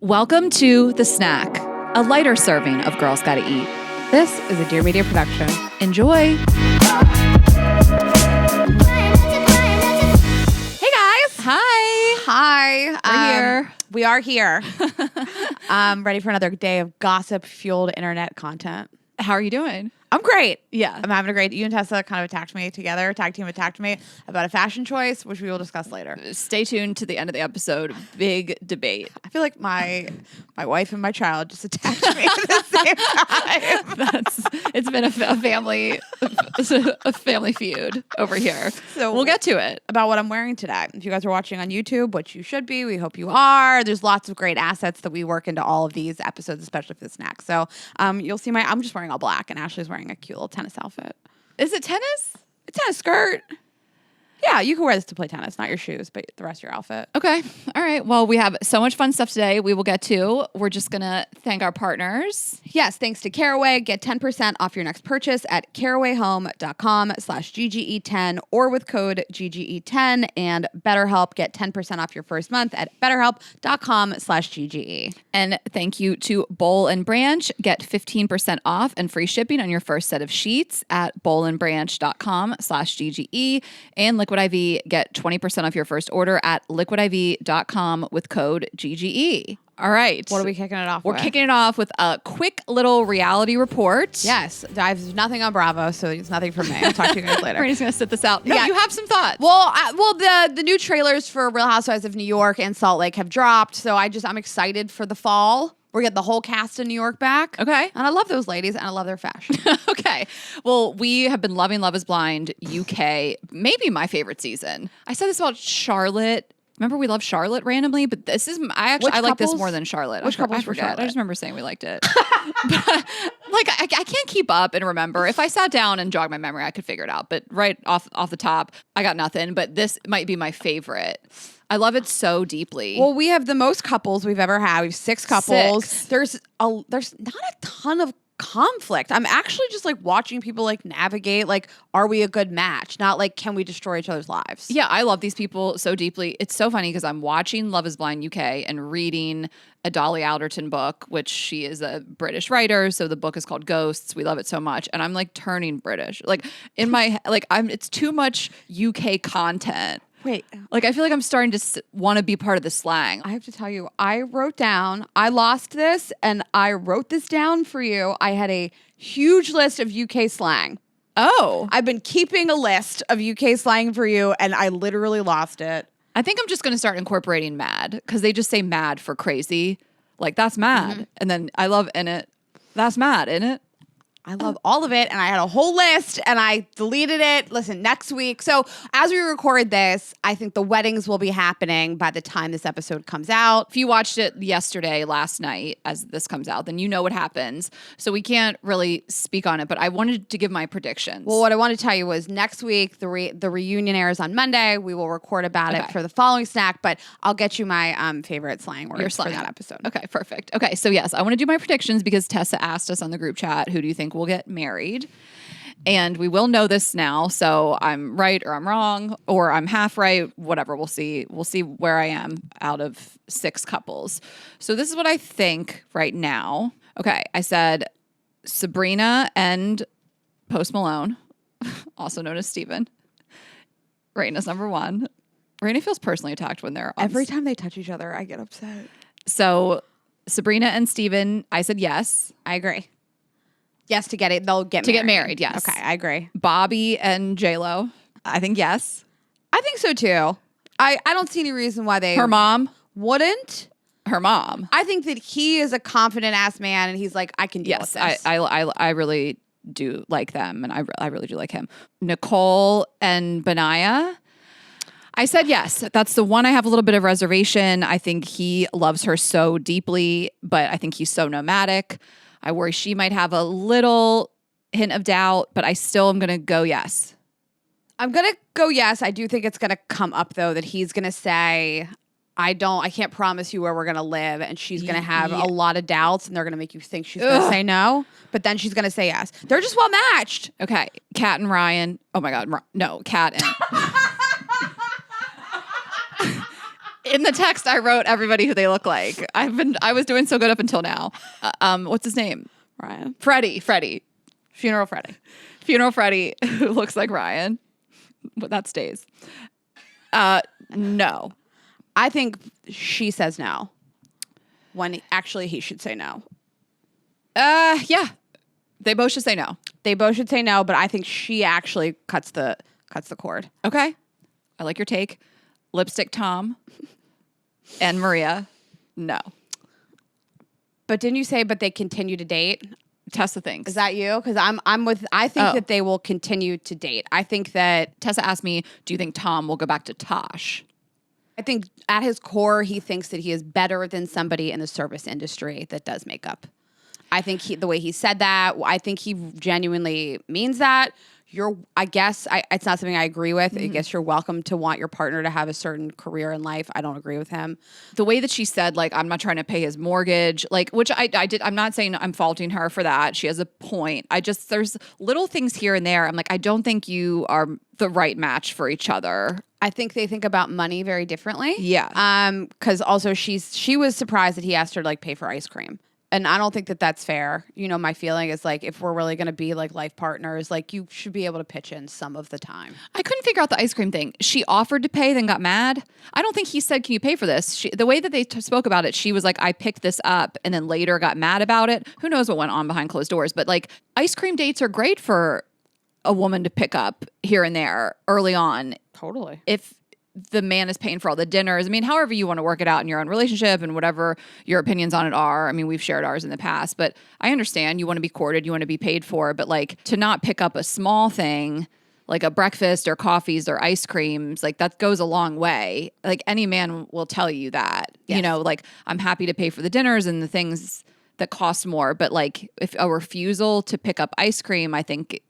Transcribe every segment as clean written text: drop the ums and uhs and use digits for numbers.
Welcome to The Snack, a lighter serving of Girls Gotta Eat. This is a Dear Media production. Enjoy. Hey guys. Hi. Hi. We're here. We are here. Ready for another day of gossip-fueled internet content. How are you doing? I'm great. Yeah. I'm having a great. You and Tessa kind of attacked me together. Tag team attacked me about a fashion choice, which we will discuss later. Stay tuned to the end of the episode. Big debate. I feel like my wife and my child just attacked me at the same time. It's been a family feud over here. So we'll get to it. About what I'm wearing today. If you guys are watching on YouTube, which you should be, we hope you are. There's lots of great assets that we work into all of these episodes, especially for the snack. So you'll see I'm just wearing all black, and Ashley's wearing a cute little tennis outfit. Is it tennis? It's a tennis skirt. Yeah, you can wear this to play tennis, not your shoes, but the rest of your outfit. Okay. All right. Well, we have so much fun stuff today we will get to. We're just going to thank our partners. Yes, thanks to Caraway. Get 10% off your next purchase at carawayhome.com/GGE10 or with code GGE10. And BetterHelp, get 10% off your first month at betterhelp.com/GGE. And thank you to Bowl and Branch. Get 15% off and free shipping on your first set of sheets at bowlandbranch.com/GGE. And Liquid IV, get 20% off your first order at liquidiv.com with code GGE. All right. What are we kicking it off with? We're kicking it off with a quick little reality report. Yes. There's nothing on Bravo, so it's nothing from me. I'll talk to you guys later. We're just going to sit this out. No, Yeah. you have some thoughts. Well, the new trailers for Real Housewives of New York and Salt Lake have dropped, so I'm excited for the fall. We're getting the whole cast in New York back. Okay. And I love those ladies, and I love their fashion. Okay. Well, we have been loving Love is Blind UK, maybe my favorite season. I said this about Charlotte. Remember we love Charlotte randomly, but this is I like this more than Charlotte. Which couples were forget. Charlotte? I just remember saying we liked it. But, I can't keep up and remember. If I sat down and jogged my memory, I could figure it out. But right off the top, I got nothing. But this might be my favorite. I love it so deeply. Well, we have the most couples we've ever had. We have 6 couples. 6. There's not a ton of conflict. I'm actually just watching people navigate. Are we a good match? Not can we destroy each other's lives? Yeah, I love these people so deeply. It's so funny because I'm watching Love is Blind UK and reading a Dolly Alderton book, which she is a British writer. So the book is called Ghosts. We love it so much. And I'm turning British. In my, it's too much UK content. Wait. I feel like I'm starting to want to be part of the slang. I have to tell you, I lost this and I wrote this down for you. I had a huge list of UK slang. Oh. I've been keeping a list of UK slang for you and I literally lost it. I think I'm just going to start incorporating mad because they just say mad for crazy. That's mad. Mm-hmm. And then I love in it. That's mad, isn't it? I love all of it, and I had a whole list, and I deleted it. Listen, next week. So as we record this, I think the weddings will be happening by the time this episode comes out. If you watched it last night, as this comes out, then you know what happens. So we can't really speak on it, but I wanted to give my predictions. Well, what I want to tell you was next week, the reunion airs on Monday. We will record about it for the following snack, but I'll get you my favorite slang words for that episode. Okay, perfect. Okay, so yes, I want to do my predictions because Tessa asked us on the group chat, who do you think will get married? And we will know this now, so I'm right or I'm wrong, or I'm half right, whatever. We'll see where I am out of 6 couples. So this is what I think right now. Okay, I said Sabrina and Post Malone, also known as Steven. Raina's number 1. Raina feels personally attacked when they're on. Every time they touch each other, I get upset. So Sabrina and Steven, I said yes. I agree. Yes, they'll get married, yes. Okay, I agree. Bobby and J-Lo, I think yes. I think so too. I don't see any reason why they... Her mom? Wouldn't? Her mom. I think that he is a confident ass man and he's like, I can deal with this. I really do like them and I really do like him. Nicole and Benaya, I said yes. That's the one I have a little bit of reservation. I think he loves her so deeply, but I think he's so nomadic. I worry she might have a little hint of doubt, but I still am going to go yes. I'm going to go yes. I do think it's going to come up, though, that he's going to say, I can't promise you where we're going to live. And she's going to have a lot of doubts and they're going to make you think she's going to say no. But then she's going to say yes. They're just well matched. Okay. Kat and Ryan. Oh, my God. No, Kat and... In the text, I wrote everybody who they look like. I was doing so good up until now. What's his name? Ryan. Freddie. Funeral Freddie. Funeral Freddie, who looks like Ryan. But that stays. No. I think she says no. When actually he should say no. Yeah. They both should say no. They both should say no, but I think she actually cuts the cord. Okay. I like your take. Lipstick Tom and Maria, no. But didn't you say but they continue to date? Tessa thinks. Is that you? Because I think that they will continue to date. I think that Tessa asked me, do you think Tom will go back to Tosh? I think at his core, he thinks that he is better than somebody in the service industry that does makeup. I think the way he said that, I think he genuinely means that. I guess it's not something I agree with. I guess you're welcome to want your partner to have a certain career in life. I don't agree with him. The way that she said, like, I'm not trying to pay his mortgage, like, which I did. I'm not saying I'm faulting her for that. She has a point. There's little things here and there. I'm like, I don't think you are the right match for each other. I think they think about money very differently. Yeah. Because also she was surprised that he asked her to like pay for ice cream. And I don't think that that's fair. You know, my feeling is like, if we're really going to be like life partners, like you should be able to pitch in some of the time. I couldn't figure out the ice cream thing. She offered to pay, then got mad. I don't think he said, can you pay for this? The way that they spoke about it, she was like, I picked this up, and then later got mad about it. Who knows what went on behind closed doors? But like, ice cream dates are great for a woman to pick up here and there early on. Totally. If the man is paying for all the dinners. I mean, however you want to work it out in your own relationship and whatever your opinions on it are. I mean, we've shared ours in the past, but I understand you want to be courted, you want to be paid for, but like to not pick up a small thing like a breakfast or coffees or ice creams, like that goes a long way. Like any man will tell you that, you know, like I'm happy to pay for the dinners and the things that cost more. But like if a refusal to pick up ice cream, I think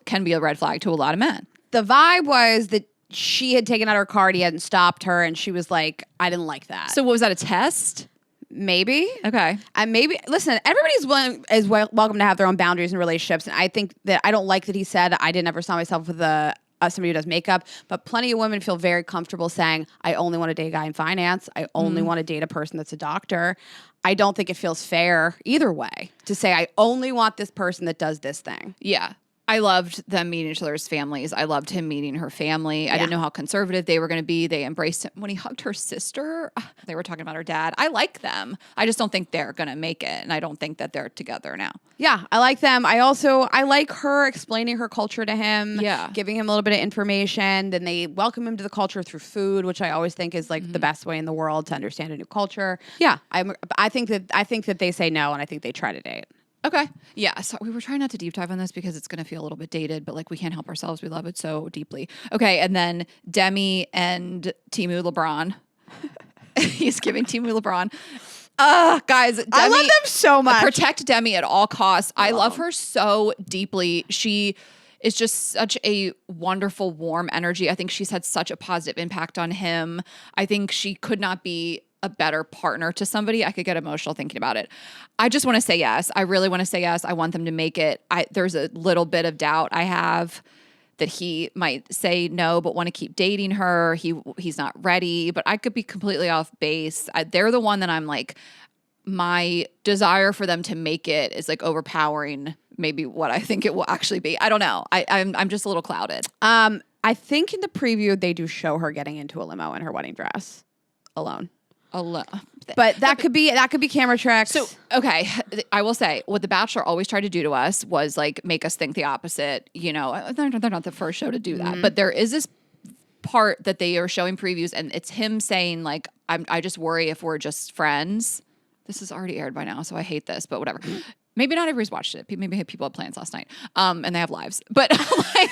can be a red flag to a lot of men. The vibe was that she had taken out her card, he hadn't stopped her, and she was like, I didn't like that. So what was that, a test? Maybe. Okay. And maybe, listen, everybody's welcome to have their own boundaries in relationships. And I think that I don't like that he said, I didn't ever saw myself with somebody who does makeup, but plenty of women feel very comfortable saying, I only want to date a guy in finance. I only want to date a person that's a doctor. I don't think it feels fair either way to say, I only want this person that does this thing. Yeah. I loved them meeting each other's families. I loved him meeting her family. I didn't know how conservative they were going to be. They embraced him. When he hugged her sister, they were talking about her dad. I like them. I just don't think they're going to make it. And I don't think that they're together now. Yeah, I like them. I like her explaining her culture to him. Yeah. Giving him a little bit of information. Then they welcome him to the culture through food, which I always think is like the best way in the world to understand a new culture. Yeah. I think that they say no, and I think they try to date. Okay. Yeah. So we were trying not to deep dive on this because it's going to feel a little bit dated, but like we can't help ourselves. We love it so deeply. Okay. And then Demi and Timu LeBron. He's giving Timu LeBron. Guys, Demi, I love them so much. Protect Demi at all costs. I love her so deeply. She is just such a wonderful, warm energy. I think she's had such a positive impact on him. I think she could not be a better partner to somebody. I could get emotional thinking about it. I just want to say yes. I really want to say yes. I want them to make it. There's a little bit of doubt I have that he might say no, but want to keep dating her. He's not ready, but I could be completely off base. They're the one that I'm like, my desire for them to make it is like overpowering maybe what I think it will actually be. I don't know. I'm just a little clouded. I think in the preview, they do show her getting into a limo in her wedding dress alone. But that could be camera tricks. So, okay, I will say what The Bachelor always tried to do to us was like make us think the opposite. You know, they're not the first show to do that, but there is this part that they are showing previews, and it's him saying like, I just worry if we're just friends. This is already aired by now, so I hate this, but whatever. Maybe not everybody's watched it. Maybe people had plans last night, and they have lives. But like,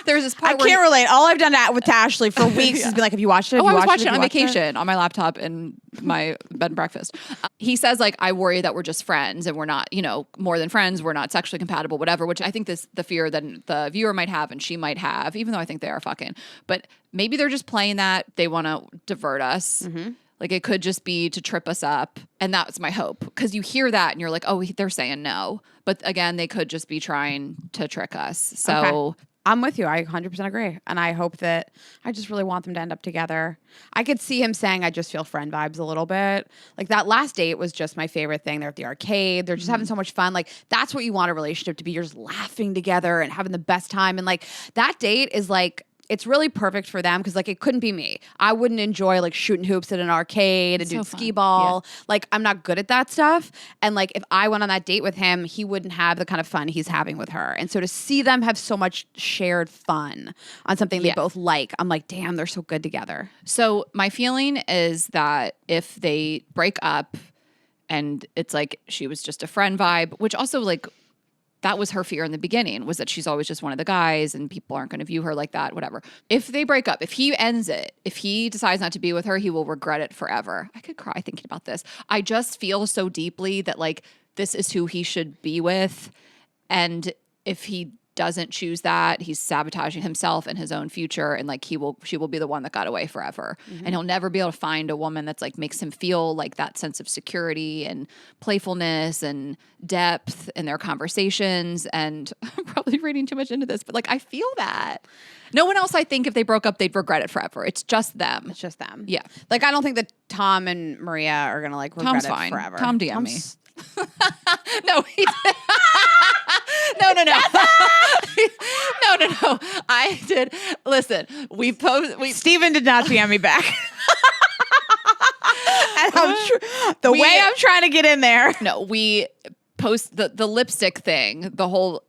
there's this part I can't relate. All I've done with Ashley for weeks is be like, "Have you watched it? I was watching it on vacation on my laptop in my bed and breakfast." He says, "Like, I worry that we're just friends and we're not, you know, more than friends. We're not sexually compatible, whatever." Which I think the fear that the viewer might have and she might have, even though I think they are fucking. But maybe they're just playing that. They want to divert us. Mm-hmm. Like it could just be to trip us up. And that's my hope. Because you hear that and you're like, oh, they're saying no. But again, they could just be trying to trick us. So I'm with you. I 100% agree. And I hope that I just really want them to end up together. I could see him saying, I just feel friend vibes a little bit. Like that last date was just my favorite thing. They're at the arcade. They're just having so much fun. Like that's what you want a relationship to be. You're just laughing together and having the best time. And like that date is like, it's really perfect for them because like it couldn't be me. I wouldn't enjoy like shooting hoops at an arcade and doing skee ball. Yeah. Like I'm not good at that stuff. And like if I went on that date with him, he wouldn't have the kind of fun he's having with her. And so to see them have so much shared fun on something they both like, I'm like, damn, they're so good together. So my feeling is that if they break up and it's like she was just a friend vibe, which also like that was her fear in the beginning, was that she's always just one of the guys and people aren't going to view her like that, whatever. If they break up, if he ends it, if he decides not to be with her, he will regret it forever. I could cry thinking about this. I just feel so deeply that like this is who he should be with. And if he doesn't choose that, he's sabotaging himself and his own future, and like she will be the one that got away forever. And he'll never be able to find a woman that's like makes him feel like that sense of security and playfulness and depth in their conversations. And I'm probably reading too much into this, but like I feel that no one else, I think if they broke up, they'd regret it forever. It's just them. It's just them. Yeah. Like I don't think that Tom and Maria are gonna like regret Tom's it fine. forever. Tom DM me. No, he did. No. No. I did. Listen, Steven did not DM me back. And I'm trying to get in there. No, we post the lipstick thing,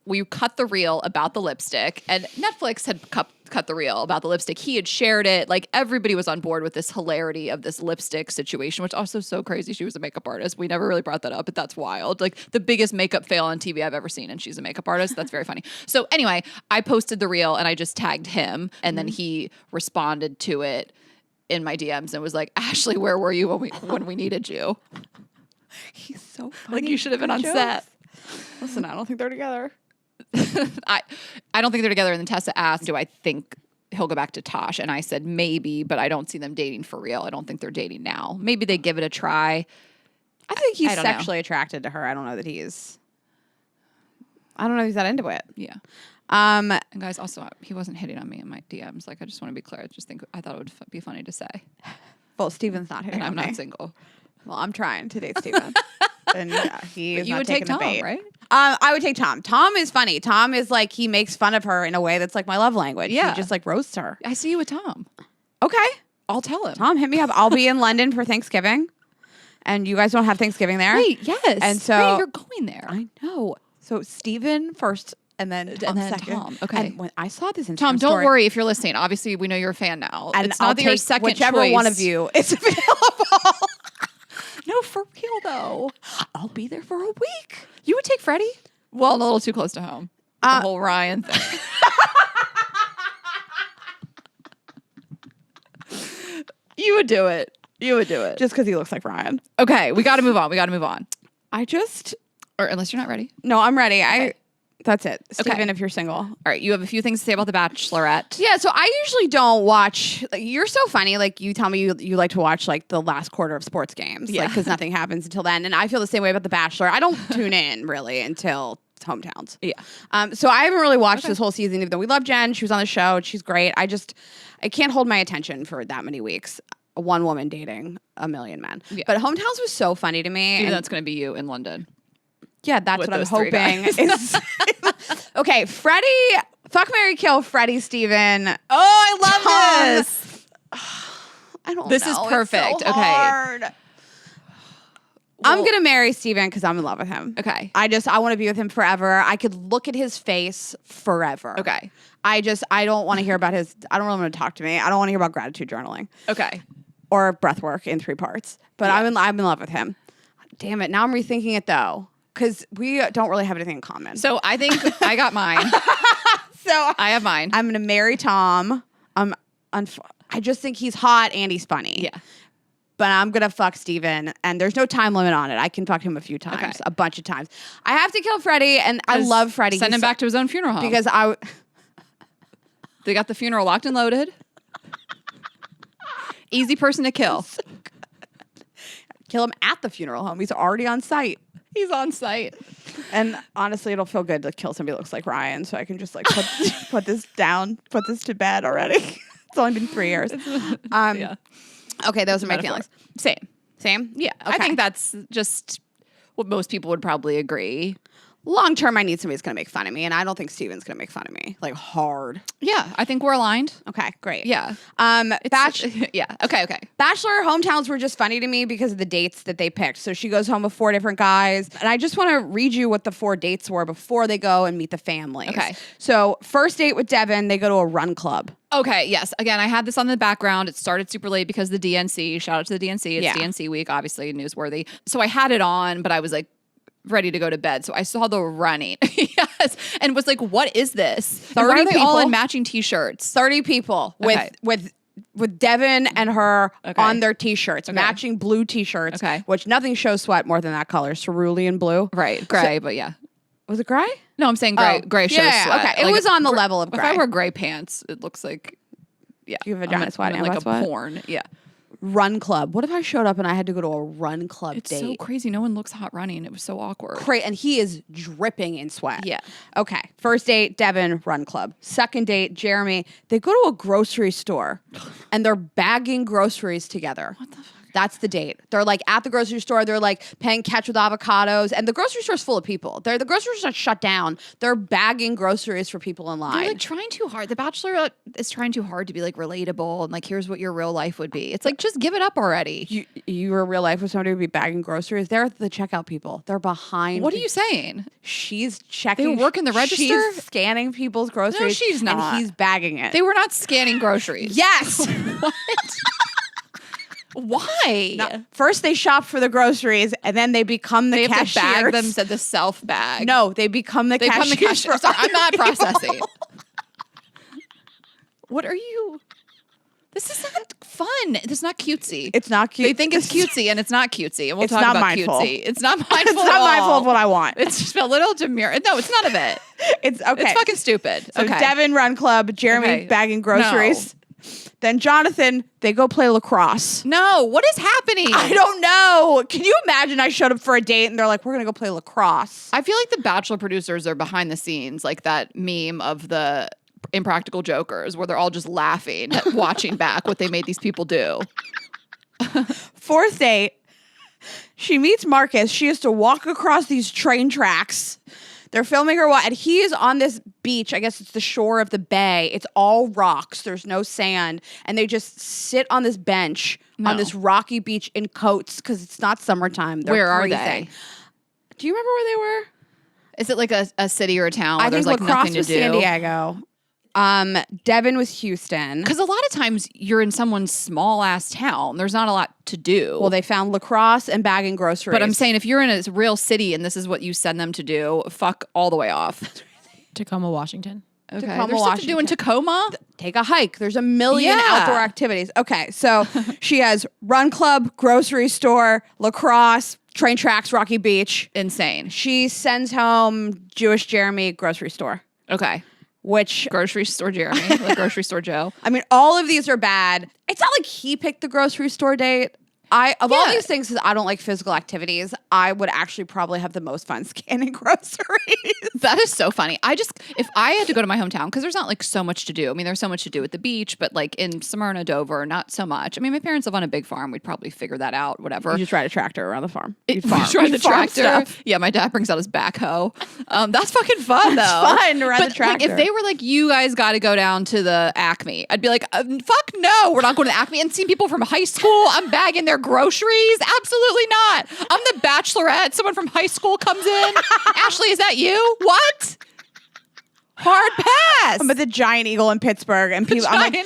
we cut the reel about the lipstick, and Netflix had cut the reel about the lipstick. He had shared it. Like everybody was on board with this hilarity of this lipstick situation, which also so crazy. She was a makeup artist. We never really brought that up, but that's wild. Like the biggest makeup fail on TV I've ever seen, and she's a makeup artist. That's very funny. So anyway, I posted the reel and I just tagged him, and then he responded to it in my DMs and was like, Ashley, where were you when we needed you? He's so funny. Like you should have been on set. Listen, I don't think they're together. I don't think they're together. And then Tessa asked, do I think he'll go back to Tosh? And I said, maybe, but I don't see them dating for real. I don't think they're dating now. Maybe they give it a try. I think he's sexually attracted to her. I don't know that he's that into it. Yeah. And guys, also, he wasn't hitting on me in my DMs. Like, I just want to be clear. I thought it would be funny to say. Well, Steven's not hitting and on I'm me. not single. Well, I'm trying to date Steven. And he is you not would taking take the Tom, bait. right? I would take Tom. Tom is funny. Tom is like, he makes fun of her in a way that's like my love language. Yeah. He just like roasts her. I see you with Tom. Okay. I'll tell him. Tom, hit me up. I'll be in London for Thanksgiving. And you guys don't have Thanksgiving there? Wait, yes. And so Wait, you're going there. I know. So Steven first and then Tom second. Tom. Okay. And when I saw this Instagram Tom, don't story, worry if you're listening. Obviously, we know you're a fan now. and it's I'll not that you're take second whichever choice. one of you is available. No, for real though. I'll be there for a week. You would take Freddie? Well, a little too close to home. The whole Ryan thing. You would do it. Just because he looks like Ryan. Okay, we got to move on. Or unless you're not ready. No, I'm ready. That's it. Okay. Steven, if you're single. All right, you have a few things to say about The Bachelorette. Yeah, so I usually don't watch. Like, you're so funny. Like you tell me you like to watch like the last quarter of sports games. Yeah. Because nothing happens until then. And I feel the same way about The Bachelor. I don't tune in really until hometowns. Yeah. So I haven't really watched this whole season, even though we love Jen. She was on the show. She's great. I can't hold my attention for that many weeks. One woman dating a million men. Yeah. But hometowns was so funny to me. Maybe that's going to be you in London. Yeah, that's what I'm hoping. Okay, Freddie, fuck, marry, kill, Freddie, Steven. Oh, I love this. I don't know. This is perfect. It's so okay. hard. Well, I'm going to marry Steven because I'm in love with him. Okay. I want to be with him forever. I could look at his face forever. Okay. I don't want to hear about I don't really want to talk to me. I don't want to hear about gratitude journaling. Okay. Or breath work in 3 parts. But yeah. I'm in love with him. Damn it. Now I'm rethinking it though. Because we don't really have anything in common. So I think I got mine. So I have mine. I'm going to marry Tom. I just think he's hot and he's funny. Yeah. But I'm going to fuck Steven. And there's no time limit on it. I can fuck him a few times. Okay. A bunch of times. I have to kill Freddie. And I love Freddie. Send him back to his own funeral home. Because they got the funeral locked and loaded. Easy person to kill. So kill him at the funeral home. He's already on site. He's on site. And honestly, it'll feel good to kill somebody that looks like Ryan, so I can just like put this down, put this to bed already. It's only been 3 years. Yeah. Okay, those are my feelings. Same. Same? Yeah. Okay. I think that's just what most people would probably agree. Long term, I need somebody who's going to make fun of me, and I don't think Steven's going to make fun of me, like hard. Yeah, I think we're aligned. Okay, great. Yeah. Yeah. Okay. Bachelor hometowns were just funny to me because of the dates that they picked. So she goes home with 4 different guys, and I just want to read you what the 4 dates were before they go and meet the families. Okay. So first date with Devin, they go to a run club. Okay, yes. Again, I had this on the background. It started super late because the DNC. Shout out to the DNC. It's DNC week, obviously newsworthy. So I had it on, but I was like ready to go to bed. So I saw the running. Yes. And was like, what is this? 30 why are they people all in matching t-shirts? 30 people with Devin and her on their t-shirts, matching blue t-shirts, which nothing shows sweat more than that color. Cerulean blue. Right. Gray, but yeah. Was it gray? No, I'm saying gray. Gray shows sweat. Okay. It was on the level of gray. If I wear gray pants, it looks like, you have a giant sweat and like a sweat? porn. Yeah. Run club. What if I showed up and I had to go to a run club date? It's so crazy. No one looks hot running. It was so awkward. And he is dripping in sweat. Yeah. Okay. First date, Devin, run club. Second date, Jeremy. They go to a grocery store and they're bagging groceries together. What the fuck? That's the date. They're like at the grocery store. They're like paying catch with avocados. And the grocery store's full of people. The grocery store's shut down. They're bagging groceries for people in line. They're like trying too hard. The Bachelorette is trying too hard to be like relatable and like, here's what your real life would be. It's like, just give it up already. You were real life with somebody who'd be bagging groceries. They're the checkout people. They're behind. What are you saying? She's checking. They work in the register? She's scanning people's groceries. No, she's not. And he's bagging it. They were not scanning groceries. Yes. What? Why? No. First, they shop for the groceries, and then they become the cashiers. They have to bag them, said the self bag. No, they become the cashiers. Sorry, I'm not processing. What are you? This is not fun. This is not cutesy. It's not cute. They think it's cutesy, and it's not cutesy. And we'll It's talk not about mindful. cutesy. It's not mindful. It's not mindful of what I want. It's just a little demure. No, it's none of it. It's okay. It's fucking stupid. So okay. Devin run club, Jeremy bagging groceries. No. Then Jonathan, they go play lacrosse. No, what is happening? I don't know. Can you imagine I showed up for a date and they're like, we're going to go play lacrosse. I feel like the Bachelor producers are behind the scenes, like that meme of the Impractical Jokers where they're all just laughing at watching back what they made these people do. Fourth date, she meets Marcus. She has to walk across these train tracks. They're filming her, and he is on this beach. I guess it's the shore of the bay. It's all rocks. There's no sand. And they just sit on this bench on this rocky beach in coats because it's not summertime. They're freezing. Are they? Do you remember where they were? Is it like a city or a town where I there's think like lacrosse nothing to was do? San Diego. Devin was Houston. Because a lot of times you're in someone's small ass town. There's not a lot to do. Well, they found lacrosse and bagging groceries. But I'm saying if you're in a real city and this is what you send them to do, fuck all the way off. Tacoma, Washington. Okay. Tacoma, There's stuff to do in Tacoma? Take a hike. There's a million outdoor activities. Okay, so she has run club, grocery store, lacrosse, train tracks, Rocky Beach. Insane. She sends home Jewish Jeremy, grocery store. Okay. Which grocery store Jeremy, like grocery store Joe. I mean, all of these are bad. It's not like he picked the grocery store date. All these things, because I don't like physical activities, I would actually probably have the most fun scanning groceries. That is so funny. If I had to go to my hometown, because there's not like so much to do. I mean, there's so much to do at the beach, but like in Smyrna, Dover, not so much. I mean, my parents live on a big farm. We'd probably figure that out, whatever. You just ride a tractor around the farm. You'd ride the tractor. Stuff. Yeah, my dad brings out his backhoe. That's fucking fun, though. It's fun to ride the tractor. Like, if they were like, you guys got to go down to the Acme, I'd be like, fuck no, we're not going to the Acme. And seeing people from high school, I'm bagging their groceries. Absolutely not. I'm the Bachelorette. Someone from high school comes in. Ashley, is that you? What? Hard pass. I'm at the Giant Eagle in Pittsburgh, and people. I'm like, do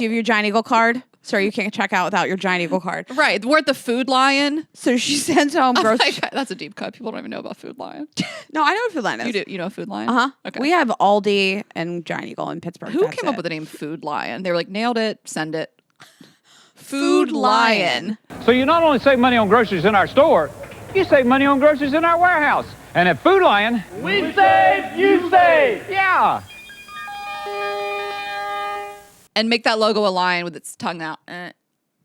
you have your Giant Eagle card? Sir, you can't check out without your Giant Eagle card. Right. We're at the Food Lion. So she sends home groceries. That's a deep cut. People don't even know about Food Lion. No, I know what Food Lion is. You do. You know Food Lion? Uh-huh. Okay. We have Aldi and Giant Eagle in Pittsburgh. Who came up with the name Food Lion? They were like, nailed it. Send it. Food Lion. So you not only save money on groceries in our store, you save money on groceries in our warehouse. And at Food Lion, we save, you save. Yeah. And make that logo a lion with its tongue out.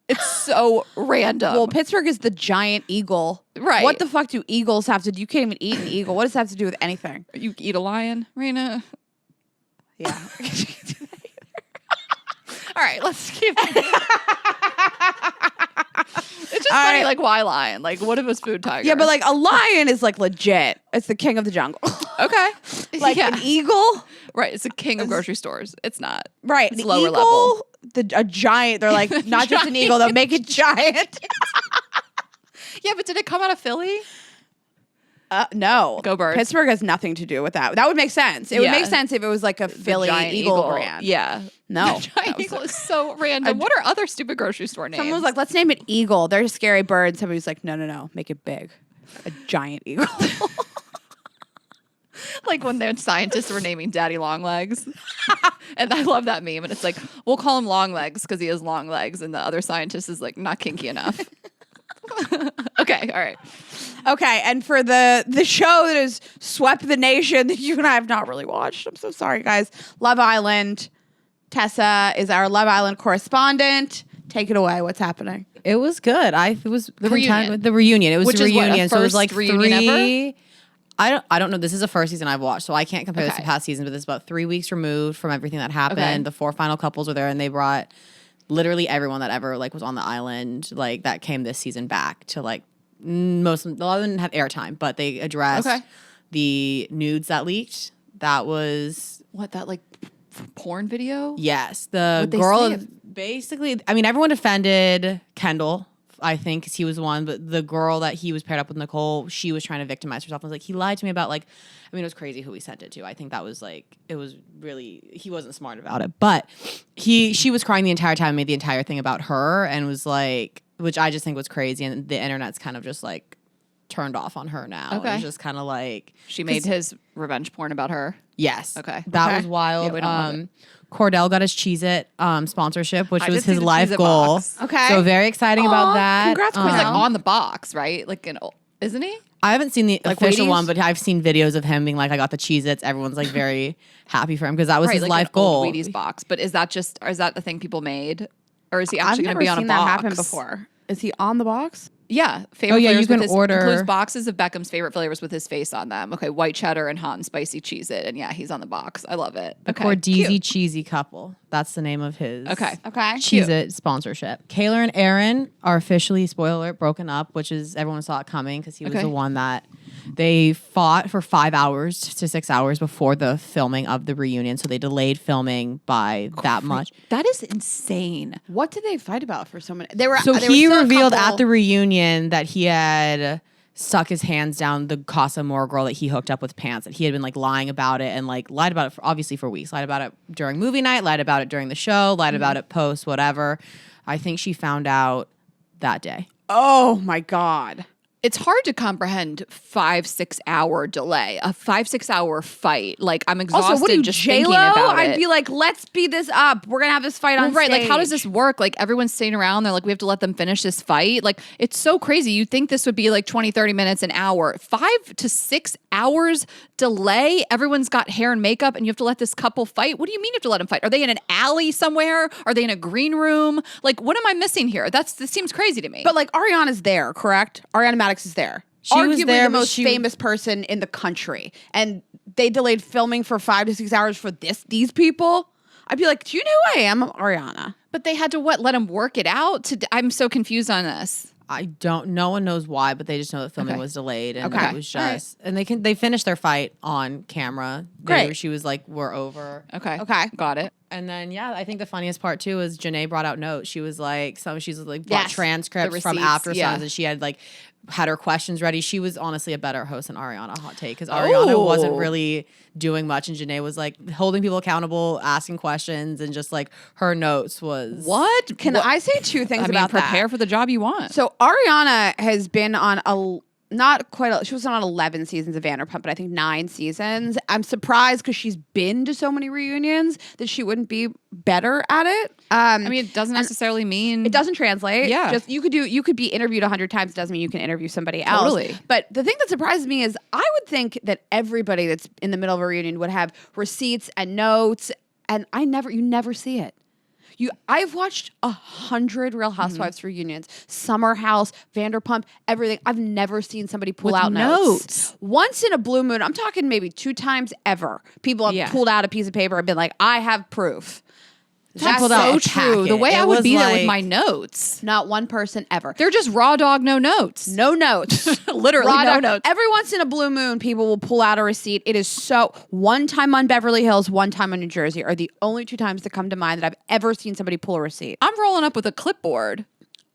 It's so random. Well, Pittsburgh is the giant eagle. Right. What the fuck do eagles have to do? You can't even eat an eagle. What does that have to do with anything? You eat a lion, Raina? Yeah. All right, let's keep It's just funny, right. like, why lion? Like, what if it's food tiger? Yeah, but like a lion is like legit. It's the king of the jungle. okay. Like yeah. an eagle. Right, it's the king of grocery stores. It's not. Right. It's the lower eagle, level. a giant. They're like, not just an eagle, they'll make it giant. Yeah, but did it come out of Philly? No. Go Birds. Pittsburgh has nothing to do with that. That would make sense. It would make sense if it was like a Philly giant eagle brand. Yeah. No. The giant eagle is so random. What are other stupid grocery store names? Someone was like, let's name it Eagle. They're a scary bird. Somebody was like, no. Make it big. A giant eagle. like when the scientists were naming Daddy Longlegs. And I love that meme. And it's like, we'll call him Longlegs because he has long legs. And the other scientist is like, not kinky enough. Okay, all right. Okay, and for the show that has swept the nation that you and I have not really watched, I'm so sorry, guys. Love Island. Tessa is our Love Island correspondent. Take it away. What's happening? It was good. I was content reunion. with the reunion. It was Which a is what, a reunion, so it was first like reunion three. I don't know. This is the first season I've watched, so I can't compare this to Okay. past seasons. But this is about 3 weeks removed from everything that happened. Okay. The 4 final couples were there, and they brought literally everyone that ever like was on the island, like that came this season back to like a lot of them didn't have airtime, but they addressed Okay. the nudes that leaked. That was What, that like porn video? yes, the What'd they girl say? basically. I mean, everyone defended Kendall. I think 'cause he was one, but the girl that he was paired up with, Nicole, she was trying to victimize herself. I was like, he lied to me about like, I mean, it was crazy who he sent it to. I think that was like, it was really, he wasn't smart about it, but she was crying the entire time, made the entire thing about her, and was like, which I just think was crazy. And the internet's kind of just like turned off on her now. Okay. It was just kind of like, She made his revenge porn about her. yes. Okay. That Okay. was wild. Yeah, we don't love it. Cordell got his Cheez-It sponsorship, which I was did see his the life Cheez-It goal. box. Okay. So very exciting about that. congrats, He's Cordell. like on the box, right? Like, isn't he? I haven't seen the Like official Wheaties? one, but I've seen videos of him being like, I got the Cheez-Its. Everyone's like very happy for him because that was Right, his like life an old goal. Wheaties box. But is that the thing people made? Or is he I've actually going never to be on seen a that box? happen before. Is he on the box? Yeah. Favorite Oh, yeah, you flavors can with his, order- includes boxes of Beckham's favorite flavors with his face on them. Okay, white cheddar and hot and spicy Cheez-It. And yeah, he's on the box. I love it. The Okay, Cordeezy cute. Cheesy couple. That's the name of his Okay. Okay. Cheez-It sponsorship. Kayla and Aaron are officially, spoiler alert, broken up, which is everyone saw it coming because he was Okay. the one that they fought for 5 hours to 6 hours before the filming of the reunion. So they delayed filming by that much. That is insane. What did they fight about for so many? They were. So they were he still a revealed couple- at the reunion that he had stuck his hands down the Casa Amor girl that he hooked up with pants. That he had been like lying about it and like lied about it obviously for weeks. Lied about it during movie night. Lied about it during the show. Lied about it post. Whatever. I think she found out that day. Oh my God. It's hard to comprehend 5-6 hour delay, a 5-6 hour fight. Like, I'm exhausted Also, what are you, just J-Lo? thinking about I'd it. be like, let's speed this up. We're gonna have this fight on Right, like how does stage. this work? Like everyone's staying around. They're like, we have to let them finish this fight. Like it's so crazy. You'd think this would be like 20, 30 minutes, an hour. 5 to 6 hours delay. Everyone's got hair and makeup and you have to let this couple fight. What do you mean you have to let them fight? Are they in an alley somewhere? Are they in a green room? Like what am I missing here? This seems crazy to me. But like Ariana's there, correct? Ariana Madix is there. She was Arguably there, the but most she- famous person in the country, and they delayed filming for 5 to 6 hours for these people. I'd be like, do you know who I am? I'm Ariana. But they had to what? Let them work it out? I'm so confused on this. I don't. No one knows why, but they just know that filming Okay. was delayed, and Okay. it was All right. just. And they finished their fight on camera. Great. She was like, "We're over." Okay. Okay. Got it. And then yeah, I think the funniest part too is Janae brought out notes. She was like, she's like brought Yes. transcripts The from receipts, after yeah. songs, and she had like had her questions ready. She was honestly a better host than Ariana. Hot take because Ariana wasn't Oh. really doing much, and Janae was like holding people accountable, asking questions, and just like her notes was What? Can I say two things I mean, about prepare that? for the job you want. So Ariana has been on she was on 11 seasons of Vanderpump, but I think 9 seasons. I'm surprised because she's been to so many reunions that she wouldn't be better at it. I mean, it doesn't necessarily mean It doesn't translate. Yeah. Just you could be interviewed 100 times, doesn't mean you can interview somebody else. Totally. But the thing that surprises me is I would think that everybody that's in the middle of a reunion would have receipts and notes, and you never see it. I've watched 100 Real Housewives reunions, Summer House, Vanderpump, everything. I've never seen somebody pull With out notes. Once in a blue moon, I'm talking maybe 2 times ever. People have pulled out a piece of paper and been like, I have proof. That's so so true. The way I would be there with my notes. Not one person ever. They're just raw dog, no notes. No notes. Literally Raw no dog. notes. Every once in a blue moon, people will pull out a receipt. It is so, one time on Beverly Hills, one time on New Jersey are the only 2 times that come to mind that I've ever seen somebody pull a receipt. I'm rolling up with a clipboard.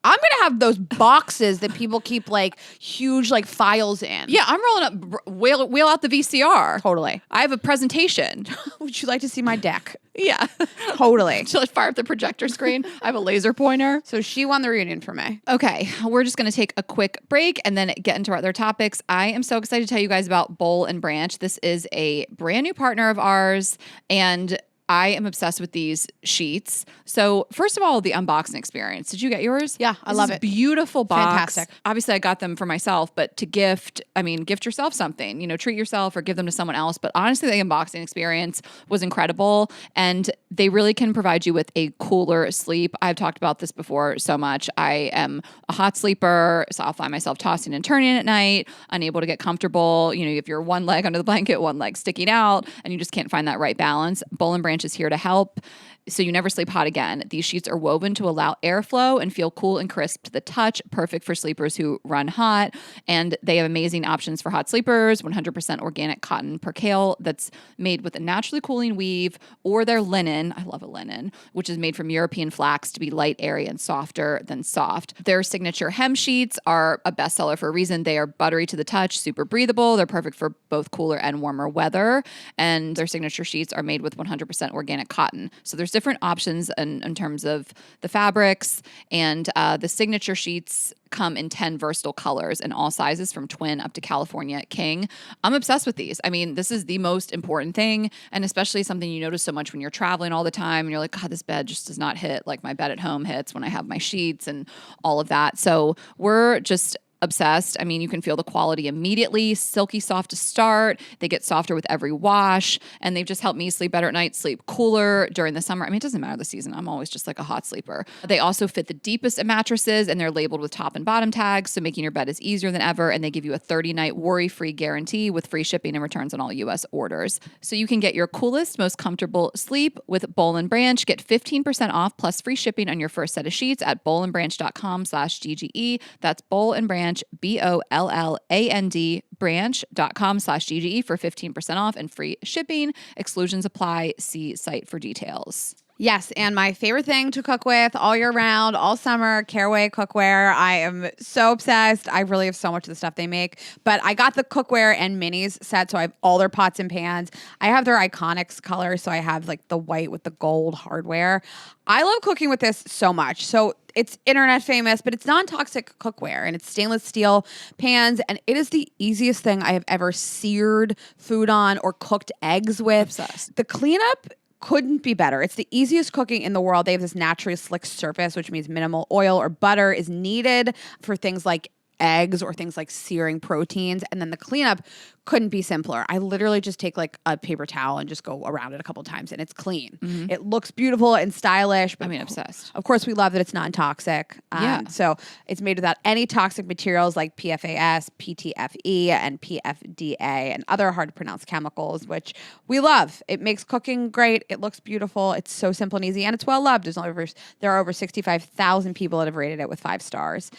I'm going to have those boxes that people keep like huge like files in. Yeah, I'm rolling up, wheel out the VCR. Totally. I have a presentation. Would you like to see my deck? Yeah. Totally. Shall I fire up the projector screen? I have a laser pointer. So she won the reunion for me. Okay, we're just going to take a quick break and then get into our other topics. I am so excited to tell you guys about Bowl and Branch. This is a brand new partner of ours, and I am obsessed with these sheets. So first of all, the unboxing experience. Did you get yours? Yeah, I love it. Beautiful box. Fantastic. Obviously, I got them for myself, but to gift, gift yourself something. Treat yourself or give them to someone else. But honestly, the unboxing experience was incredible, and they really can provide you with a cooler sleep. I've talked about this before so much. I am a hot sleeper, so I'll find myself tossing and turning at night, unable to get comfortable. If you're one leg under the blanket, one leg sticking out, and you just can't find that right balance. Bowl and Branch is here to help, so you never sleep hot again. These sheets are woven to allow airflow and feel cool and crisp to the touch, perfect for sleepers who run hot. And they have amazing options for hot sleepers, 100% organic cotton percale that's made with a naturally cooling weave, or their linen, I love a linen, which is made from European flax to be light, airy, and softer than soft. Their signature hem sheets are a bestseller for a reason. They are buttery to the touch, super breathable. They're perfect for both cooler and warmer weather. And their signature sheets are made with 100% organic cotton. So there's different options in terms of the fabrics, and the signature sheets come in 10 versatile colors in all sizes from twin up to California king. I'm obsessed with these. This is the most important thing, and especially something you notice so much when you're traveling all the time and you're like, God, this bed just does not hit like my bed at home hits when I have my sheets and all of that. So we're just obsessed. You can feel the quality immediately. Silky soft to start. They get softer with every wash, and they've just helped me sleep better at night, sleep cooler during the summer. It doesn't matter the season. I'm always just like a hot sleeper. They also fit the deepest of mattresses, and they're labeled with top and bottom tags, so making your bed is easier than ever. And they give you a 30-night worry-free guarantee with free shipping and returns on all U.S. orders. So you can get your coolest, most comfortable sleep with Bowl and Branch. Get 15% off plus free shipping on your first set of sheets at bowlandbranch.com/GGE. That's Bowl and Branch, BOLLAND, branch.com/GGE for 15% off and free shipping. Exclusions apply. See site for details. Yes, and my favorite thing to cook with all year round, all summer, Caraway cookware. I am so obsessed. I really have so much of the stuff they make. But I got the cookware and minis set, so I have all their pots and pans. I have their Iconics color, so I have like the white with the gold hardware. I love cooking with this so much. So it's internet famous, but it's non-toxic cookware, and it's stainless steel pans, and it is the easiest thing I have ever seared food on or cooked eggs with. Obsessed. The cleanup couldn't be better. It's the easiest cooking in the world. They have this naturally slick surface, which means minimal oil or butter is needed for things like eggs or things like searing proteins. And then the cleanup couldn't be simpler. I literally just take like a paper towel and just go around it a couple times, and it's clean. Mm-hmm. It looks beautiful and stylish. But obsessed. Of course, we love that it's non-toxic. Yeah. So it's made without any toxic materials like PFAS, PTFE, and PFDA, and other hard to pronounce chemicals, which we love. It makes cooking great. It looks beautiful. It's so simple and easy, and it's well loved. There are over 65,000 people that have rated it with 5 stars.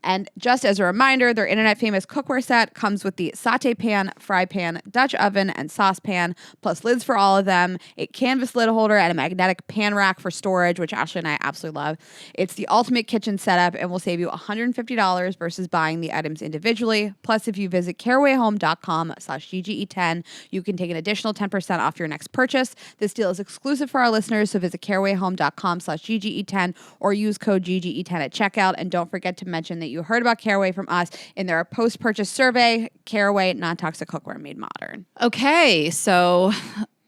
And just as a reminder, their internet famous cookware set comes with the saute pan, fry pan, Dutch oven, and saucepan, plus lids for all of them, a canvas lid holder, and a magnetic pan rack for storage, which Ashley and I absolutely love. It's the ultimate kitchen setup and will save you $150 versus buying the items individually. Plus, if you visit carawayhome.com/GGE10, you can take an additional 10% off your next purchase. This deal is exclusive for our listeners, so visit carawayhome.com/GGE10 or use code GGE10 at checkout. And don't forget to mention that you heard about Caraway from us in their post-purchase survey. Caraway, non-toxic cookware made modern. Okay, so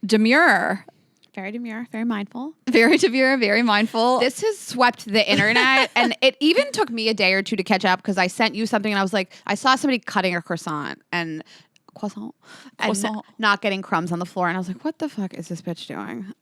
Demure. Very demure, very mindful. Very demure, very mindful. This has swept the internet, and it even took me a day or two to catch up because I sent you something and I was like, I saw somebody cutting a croissant and not getting crumbs on the floor, and I was like, what the fuck is this bitch doing?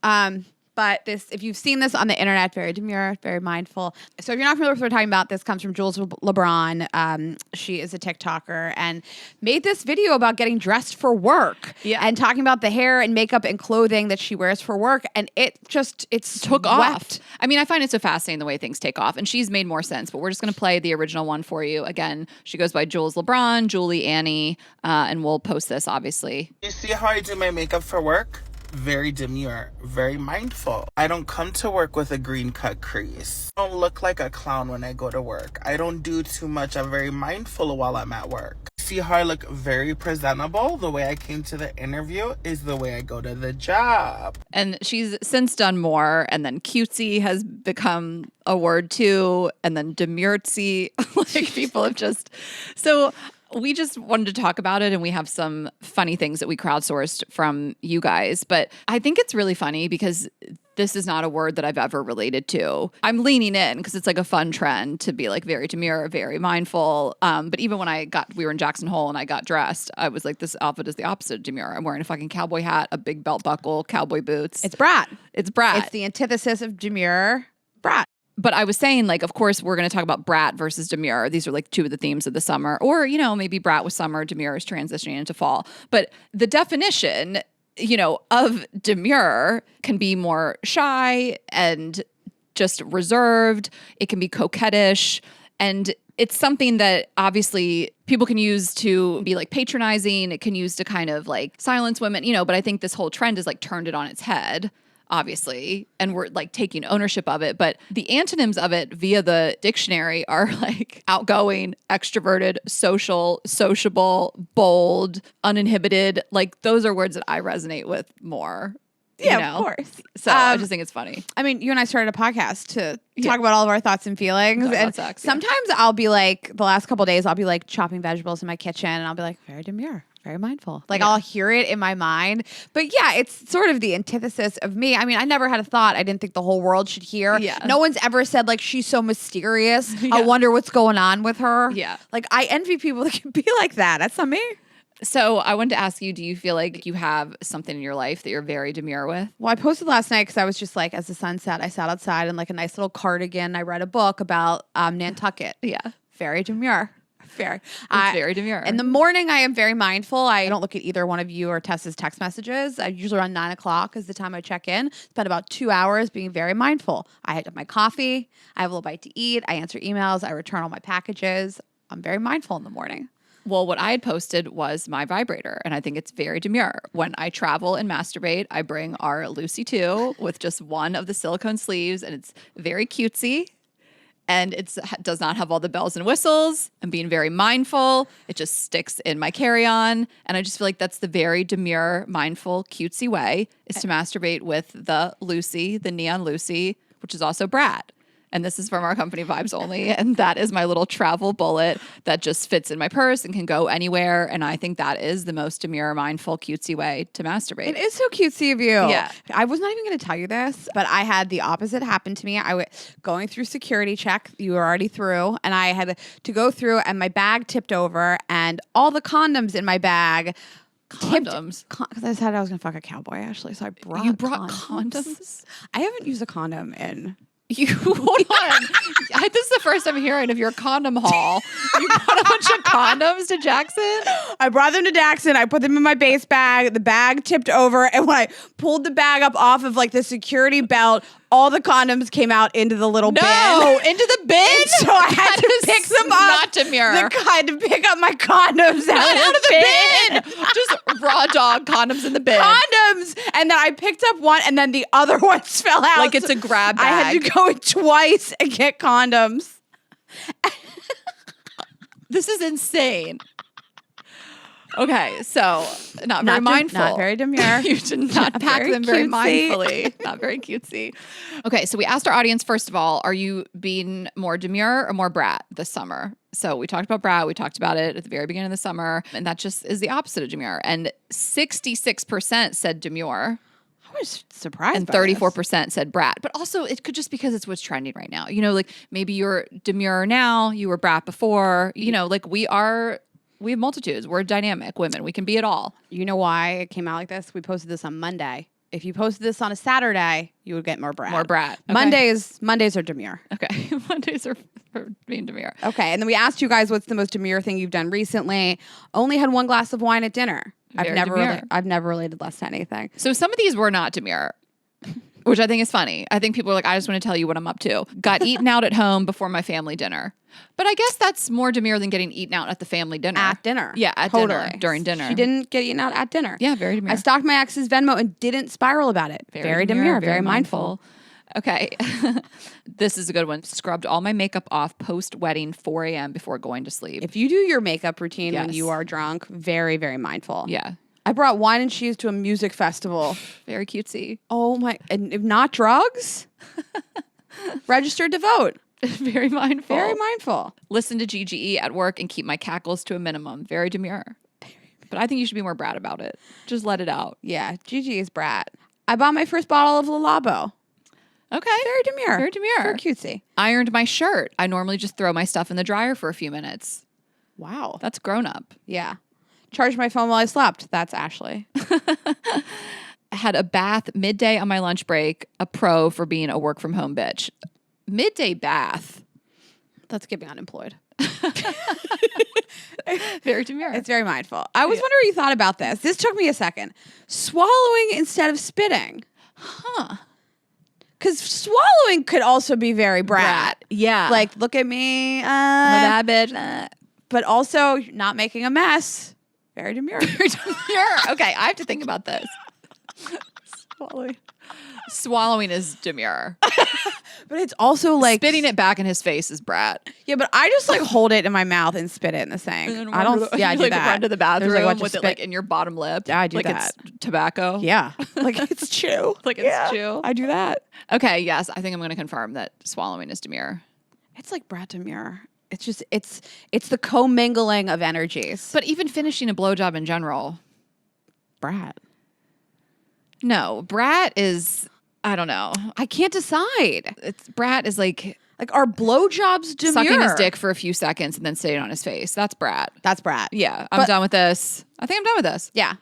But if you've seen this on the internet, very demure, very mindful. So if you're not familiar with what we're talking about, this comes from Jules LeBron. She is a TikToker and made this video about getting dressed for work and talking about the hair and makeup and clothing that she wears for work. And it took off. I mean, I find it so fascinating the way things take off. And she's made more sense, but we're just going to play the original one for you. Again, she goes by Jules LeBron, Julie Annie, and we'll post this, obviously. You see how I do my makeup for work? Very demure, very mindful. I don't come to work with a green cut crease. I don't look like a clown when I go to work. I don't do too much. I'm very mindful while I'm at work. See how I look very presentable? The way I came to the interview is the way I go to the job. And she's since done more, and then cutesy has become a word too, and then demurtsy. Like people have just... So... we just wanted to talk about it, and we have some funny things that we crowdsourced from you guys. But I think it's really funny because this is not a word that I've ever related to. I'm leaning in because it's like a fun trend to be like very demure, very mindful. But even when we were in Jackson Hole and I got dressed, I was like, this outfit is the opposite of demure. I'm wearing a fucking cowboy hat, a big belt buckle, cowboy boots. It's brat. It's brat. It's the antithesis of demure, brat. But I was saying, like, of course, we're going to talk about brat versus demure. These are like two of the themes of the summer. Or, you know, maybe brat was summer, demure is transitioning into fall. But the definition, you know, of demure can be more shy and just reserved. It can be coquettish. And it's something that obviously people can use to be like patronizing. It can use to kind of like silence women, you know, but I think this whole trend has like turned it on its head, obviously, and we're like taking ownership of it. But the antonyms of it via the dictionary are like outgoing, extroverted, social, sociable, bold, uninhibited. Like those are words that I resonate with more. Yeah, you know? of course. So I just think it's funny. I mean, you and I started a podcast to talk about all of our thoughts and feelings. Talk And about sex, sometimes I'll be like, the last couple of days, I'll be like chopping vegetables in my kitchen and I'll be like, very demure, very mindful. Like I'll hear it in my mind. But yeah, it's sort of the antithesis of me. I mean, I never had a thought I didn't think the whole world should hear. Yeah. No one's ever said like, she's so mysterious. I wonder what's going on with her. Yeah. Like I envy people that can be like that. That's not me. So I wanted to ask you, do you feel like you have something in your life that you're very demure with? Well, I posted last night because I was just like, as the sun set, I sat outside in like a nice little cardigan. I read a book about Nantucket. Yeah. Very demure. Very. It's very demure. In the morning, I am very mindful. I don't look at either one of you or Tessa's text messages. I usually around 9 o'clock is the time I check in. Spend about 2 hours being very mindful. I have my coffee. I have a little bite to eat. I answer emails. I return all my packages. I'm very mindful in the morning. Well, what I had posted was my vibrator, and I think it's very demure. When I travel and masturbate, I bring our Lucy 2 with just one of the silicone sleeves, and it's very cutesy, and it does not have all the bells and whistles. I'm being very mindful. It just sticks in my carry-on, and I just feel like that's the very demure, mindful, cutesy way is to masturbate with the Lucy, the Neon Lucy, which is also brat. And this is from our company Vibes Only. And that is my little travel bullet that just fits in my purse and can go anywhere. And I think that is the most demure, mindful, cutesy way to masturbate. It is so cutesy of you. Yeah. I was not even going to tell you this, but I had the opposite happen to me. I was going through security check. You were already through. And I had to go through and my bag tipped over and all the condoms in my bag Condoms? Because I said I was going to fuck a cowboy, actually. So I brought You brought condoms? I haven't used a condom in... You hold on. This is the first I'm hearing of your condom haul. You brought a bunch of condoms to Jackson? I brought them to Jackson. I put them in my base bag. The bag tipped over. And when I pulled the bag up off of like the security belt, all the condoms came out into the little bin. Into the bin? And so I had to pick them up. Not demure. I had to pick up my condoms out of the bin. Just raw dog condoms in the bin. Condoms. And then I picked up one and then the other ones fell out. Like it's a grab bag. I had to go in twice and get condoms. This is insane. Okay, so not very mindful. Not very demure. You should not pack very them very cutesy. mindfully. Not very cutesy. Okay, so we asked our audience, first of all, are you being more demure or more brat this summer? So we talked about brat. We talked about it at the very beginning of the summer. And that just is the opposite of demure. And 66% said demure. I was surprised. And by 34% said brat. But also, it could just because it's what's trending right now. You know, like maybe you're demure now, you were brat before. You know, like we have multitudes. We're dynamic women. We can be it all. You know why it came out like this? We posted this on Monday. If you posted this on a Saturday, you would get more brat. More brat. Okay. Mondays are demure. Okay. Mondays are for being demure. Okay, and then we asked you guys what's the most demure thing you've done recently. Only had one glass of wine at dinner. Very demure. I've never related less to anything. So some of these were not demure, which I think is funny. I think people are like, I just want to tell you what I'm up to. Got eaten out at home before my family dinner. But I guess that's more demure than getting eaten out at the family dinner. At dinner. Yeah, at dinner, during dinner. She didn't get eaten out at dinner. Yeah, very demure. I stalked my ex's Venmo and didn't spiral about it. Very demure, very mindful. Okay. This is a good one. Scrubbed all my makeup off post-wedding 4 a.m. before going to sleep. If you do your makeup routine when Yes. you are drunk, very, very mindful. Yeah. I brought wine and cheese to a music festival. Very cutesy. Oh my, and if not drugs, registered to vote. Very mindful. Very mindful. Listen to GGE at work and keep my cackles to a minimum. Very demure. But I think you should be more brat about it. Just let it out. Yeah, Gigi is brat. I bought my first bottle of Lalabo. Okay. Very demure. Very demure. Very cutesy. Ironed my shirt. I normally just throw my stuff in the dryer for a few minutes. Wow. That's grown up. Yeah. Charged my phone while I slept. That's Ashley. Had a bath midday on my lunch break. A pro for being a work from home bitch. Midday bath. That's getting unemployed. Very demure. It's very mindful. I was wondering you thought about this. This took me a second. Swallowing instead of spitting. Huh. Because swallowing could also be very brat. Yeah. Like, look at me. I'm a bad bitch. But also not making a mess. Very demure. Very demure. Okay, I have to think about this. Swallowing is demure. But it's also like Spitting it back in his face is brat. Yeah, but I just like hold it in my mouth and spit it in the sink. I don't. Yeah, I do like that. run to the bathroom There's, like, a bunch of with it spit. like in your bottom lip. Yeah, I do like that. it's tobacco. Yeah, like it's chew. Like it's chew. I do that. Okay, yes, I think I'm going to confirm that swallowing is demure. It's like brat demure. It's just it's the commingling of energies. But even finishing a blowjob in general, brat. no, brat is. I don't know. I can't decide. It's brat is like Are blowjobs demure? sucking his dick for a few seconds and then staying on his face. That's brat. That's brat. Yeah, I'm But- done with this. I think I'm done with this. Yeah.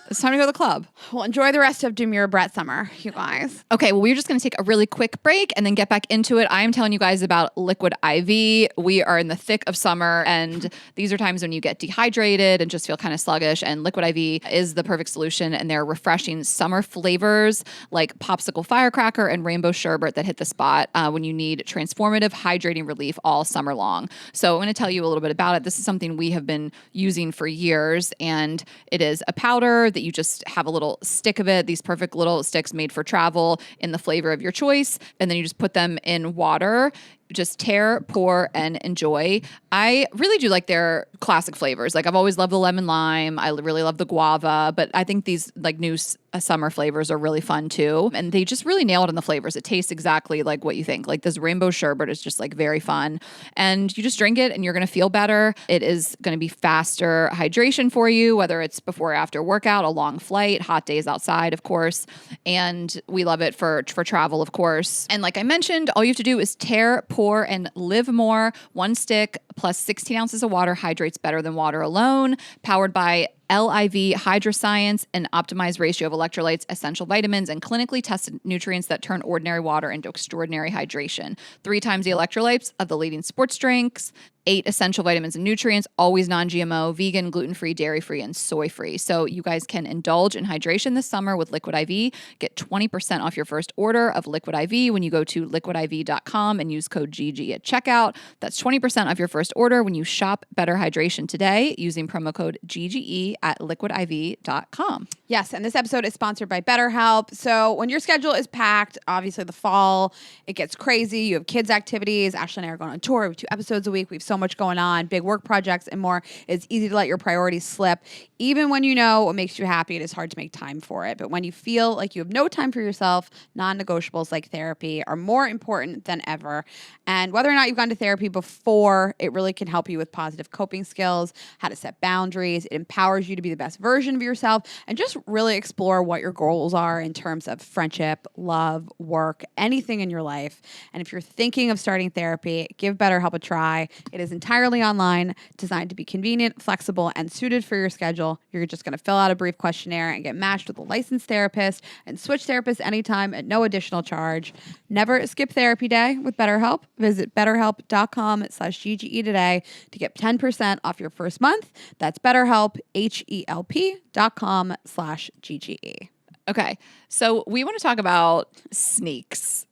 It's time to go to the club. Well, enjoy the rest of demure brat summer, you guys. Okay, well, we're just going to take a really quick break and then get back into it. I am telling you guys about Liquid IV. We are in the thick of summer, and these are times when you get dehydrated and just feel kind of sluggish, and Liquid IV is the perfect solution, and they're refreshing summer flavors like popsicle firecracker and rainbow sherbet that hit the spot when you need transformative hydrating relief all summer long. So I'm going to tell you a little bit about it. This is something we have been using for years, and it is a powder that you just have a little stick of it, these perfect little sticks made for travel in the flavor of your choice. And then you just put them in water. Just tear, pour, and enjoy. I really do like their classic flavors. Like I've always loved the lemon lime. I really love the guava, but I think these like new summer flavors are really fun too. And they just really nail it on the flavors. It tastes exactly like what you think. Like this rainbow sherbet is just like very fun. And you just drink it and you're going to feel better. It is going to be faster hydration for you, whether it's before or after workout, a long flight, hot days outside, of course. And we love it for travel, of course. And like I mentioned, all you have to do is tear, pour, and live more. One stick plus 16 ounces of water hydrates better than water alone. Powered by LIV Hydroscience, an optimized ratio of electrolytes, essential vitamins, and clinically tested nutrients that turn ordinary water into extraordinary hydration. 3 times the electrolytes of the leading sports drinks, 8 essential vitamins and nutrients, always non-GMO, vegan, gluten-free, dairy-free, and soy-free. So you guys can indulge in hydration this summer with Liquid IV. Get 20% off your first order of Liquid IV when you go to liquidiv.com and use code GG at checkout. That's 20% off your first order when you shop Better Hydration today using promo code GGE at liquidiv.com. Yes, and this episode is sponsored by BetterHelp. So when your schedule is packed, obviously the fall, it gets crazy. You have kids' activities. Ashley and I are going on tour. We have 2 episodes a week. We have so much going on, big work projects and more. It's easy to let your priorities slip. Even when you know what makes you happy, it is hard to make time for it. But when you feel like you have no time for yourself, non-negotiables like therapy are more important than ever. And whether or not you've gone to therapy before, it really can help you with positive coping skills, how to set boundaries. It empowers you to be the best version of yourself and just really explore what your goals are in terms of friendship, love, work, anything in your life. And if you're thinking of starting therapy, give BetterHelp a try. It is entirely online, designed to be convenient, flexible, and suited for your schedule. You're just going to fill out a brief questionnaire and get matched with a licensed therapist and switch therapists anytime at no additional charge. Never skip therapy day with BetterHelp. Visit betterhelp.com/GGE today to get 10% off your first month. That's BetterHelp, HELP.com/GGE. Okay, so we want to talk about Sneex.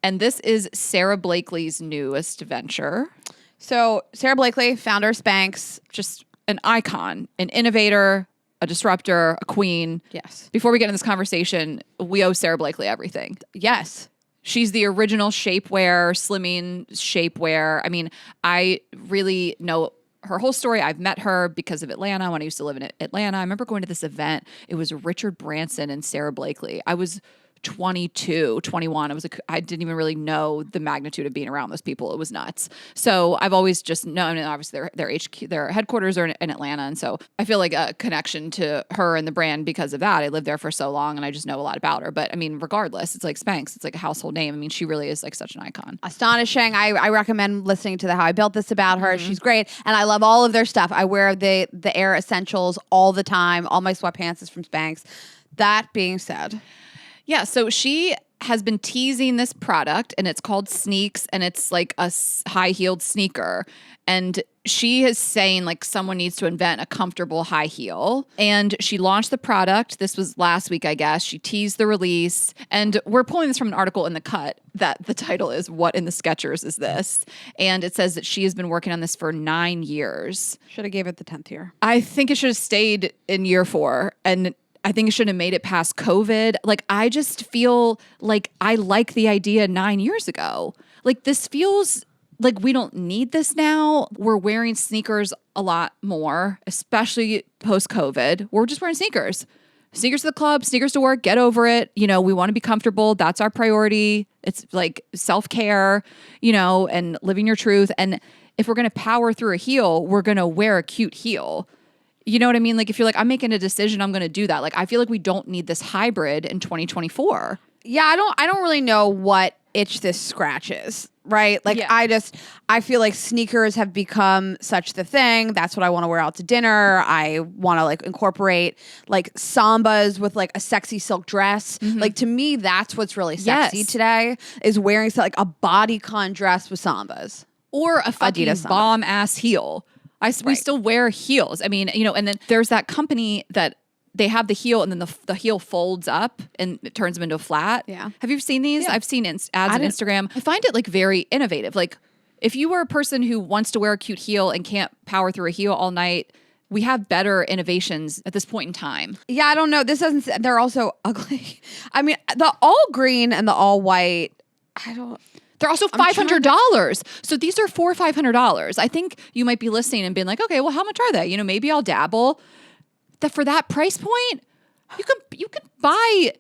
And this is Sarah Blakely's newest venture. So Sarah Blakely, founder of Spanx. Just an icon, an innovator, a disruptor, a queen. Yes. Before we get in this conversation, we owe Sarah Blakely everything. Yes. She's the original shapewear, slimming shapewear. I mean, I really know her whole story. I've met her because of Atlanta when I used to live in Atlanta. I remember going to this event. It was Richard Branson and Sarah Blakely. I was 22, 21. I didn't even really know the magnitude of being around those people. It was nuts. So I've always just known, and obviously their HQ, their headquarters are in Atlanta. And so I feel like a connection to her and the brand because of that. I lived there for so long and I just know a lot about her. But I mean, regardless, it's like Spanx. It's like a household name. I mean, she really is like such an icon. Astonishing. I recommend listening to the How I Built This about her. She's great. And I love all of their stuff. I wear the Air Essentials all the time. All my sweatpants is from Spanx. That being said. Yeah, so she has been teasing this product and it's called Sneex and it's like a high-heeled sneaker. And she is saying like someone needs to invent a comfortable high heel. And she launched the product. This was last week, I guess. She teased the release. And we're pulling this from an article in The Cut that the title is What in the Skechers Is This? And it says that she has been working on this for 9 years. Should have gave it the 10th year. I think it should have stayed in year 4. And I think it should have made it past COVID. Like, I just feel like I like the idea 9 years ago. Like, this feels like we don't need this now. We're wearing sneakers a lot more, especially post-COVID. We're just wearing sneakers. Sneakers to the club, sneakers to work, get over it. You know, we want to be comfortable. That's our priority. It's like self-care, you know, and living your truth. And if we're going to power through a heel, we're going to wear a cute heel. You know what I mean? Like, if you're like, I'm making a decision, I'm going to do that. Like, I feel like we don't need this hybrid in 2024. Yeah, I don't really know what itch this scratches, right? Like, Yeah. I feel like sneakers have become such the thing. That's what I want to wear out to dinner. I want to like incorporate like sambas with like a sexy silk dress. Like, to me, that's what's really sexy Yes. today is wearing like a bodycon dress with sambas. Or a fucking Adidas samba. bomb-ass heel. We still wear heels. I mean, you know, and then there's that company that they have the heel and then the heel folds up and it turns them into a flat. Yeah. Have you seen these? Yeah. I've seen ads on Instagram. I find it like very innovative. Like, if you are a person who wants to wear a cute heel and can't power through a heel all night, we have better innovations at this point in time. Yeah, I don't know. This doesn't. They're also ugly. I mean, the all green and the all white. They're also $500. So these are $400 or $500. I think you might be listening and being like, okay, well, how much are they? You know, maybe I'll dabble. That for that price point, you can buy.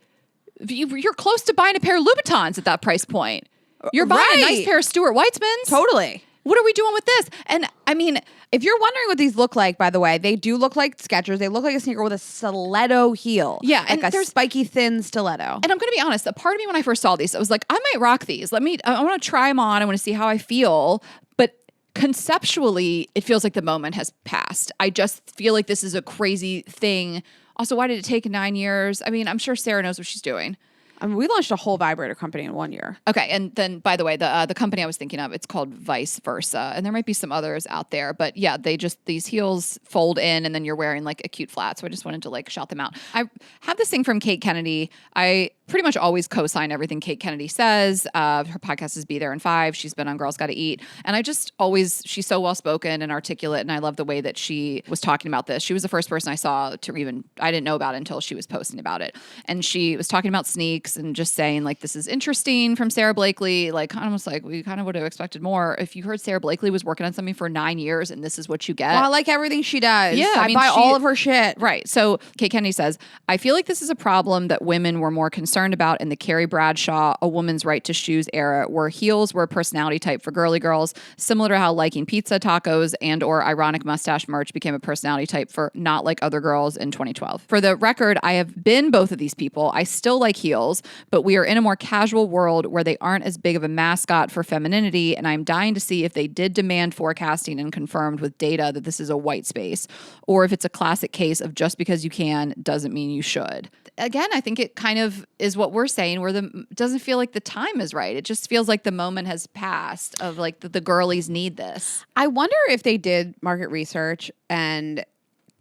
You're close to buying a pair of Louboutins at that price point. You're buying a nice pair of Stuart Weitzmans. Totally. What are we doing with this? And I mean, If you're wondering what these look like, by the way, they do look like Skechers. They look like a sneaker with a stiletto heel. Yeah, like and a there's- spiky, thin stiletto. and I'm going to be honest, a part of me when I first saw these, I was like, I might rock these. I want to try them on. I want to see how I feel. But conceptually, it feels like the moment has passed. I just feel like this is a crazy thing. Also, why did it take 9 years? I mean, I'm sure Sarah knows what she's doing. I mean, we launched a whole vibrator company in 1 year. Okay, and then by the way, the company I was thinking of, it's called Vice Versa, and there might be some others out there, but yeah, these heels fold in, and then you're wearing like a cute flat. So I just wanted to like shout them out. I have this thing from Kate Kennedy. I pretty much always co-sign everything Kate Kennedy says. Her podcast is Be There in 5. She's been on Girls Gotta Eat, and she's so well spoken and articulate, and I love the way that she was talking about this. She was the first person I saw I didn't know about it until she was posting about it, and she was talking about Sneex and just saying like, this is interesting from Sarah Blakely. Like, almost like we kind of would have expected more. If you heard Sarah Blakely was working on something for 9 years and this is what you get. Well, I like everything she does. Yeah, I buy all of her shit. Right. So Kate Kennedy says, I feel like this is a problem that women were more concerned concerned about in the Carrie Bradshaw A Woman's Right to Shoes era, where heels were a personality type for girly girls, similar to how liking pizza, tacos, and or ironic mustache merch became a personality type for not like other girls in 2012. For the record, I have been both of these people. I still like heels, but we are in a more casual world where they aren't as big of a mascot for femininity, and I'm dying to see if they did demand forecasting and confirmed with data that this is a white space, or if it's a classic case of just because you can doesn't mean you should. Again, I think it kind of is what we're saying, where it doesn't feel like the time is right. It just feels like the moment has passed of like the girlies need this. I wonder if they did market research and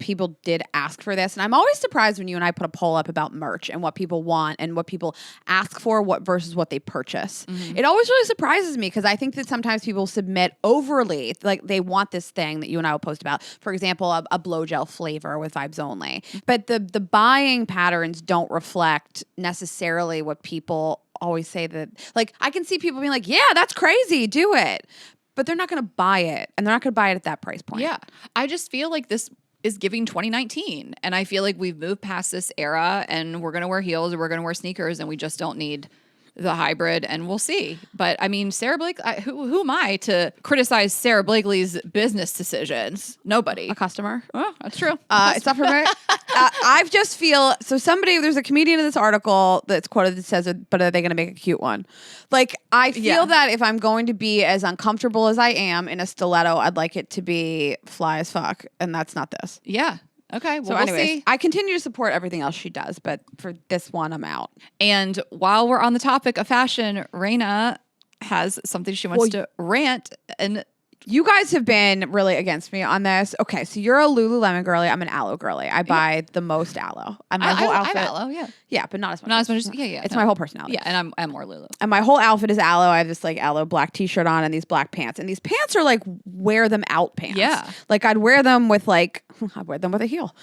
people did ask for this. And I'm always surprised when you and I put a poll up about merch and what people want and what people ask for versus what they purchase. It always really surprises me because I think that sometimes people submit overly, like they want this thing that you and I will post about. For example, a blow gel flavor with vibes only. But the buying patterns don't reflect necessarily what people always say that, like, I can see people being like, yeah, that's crazy, do it. But they're not going to buy it. And they're not going to buy it at that price point. Yeah. I just feel like this is giving 2019. And I feel like we've moved past this era and we're going to wear heels or we're going to wear sneakers and we just don't need the hybrid, and we'll see. But I mean, Sarah Blake, who am I to criticize Sarah Blakely's business decisions? Nobody. A customer. Oh, that's true. It's not for me. I just feel there's a comedian in this article that's quoted that says, but are they going to make a cute one? Like, I feel that if I'm going to be as uncomfortable as I am in a stiletto, I'd like it to be fly as fuck. And that's not this. Yeah. Okay. Well, So we'll anyways, see. I continue to support everything else she does, but for this one, I'm out. And while we're on the topic of fashion, Raina has something she wants to rant. And You guys have been really against me on this. Okay, so you're a Lululemon girly. I'm an aloe girly. I buy the most aloe. And my whole outfit. I have aloe, yeah. Yeah, but not as much. Not as much as, yeah. It's my whole personality. Yeah, and I'm more Lulu. And my whole outfit is aloe. I have this like aloe black t-shirt on and these black pants. And these pants are like wear them out pants. Yeah. Like I'd wear them with I'd wear them with a heel.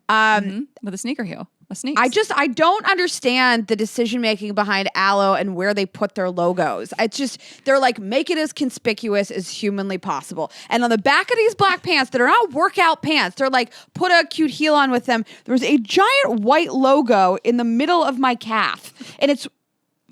With a sneaker heel. A Sneex. I don't understand the decision making behind aloe and where they put their logos. It's just, they're like, make it as conspicuous as humanly possible. And on the back of these black pants that are not workout pants, they're like, put a cute heel on with them. There's a giant white logo in the middle of my calf. And it's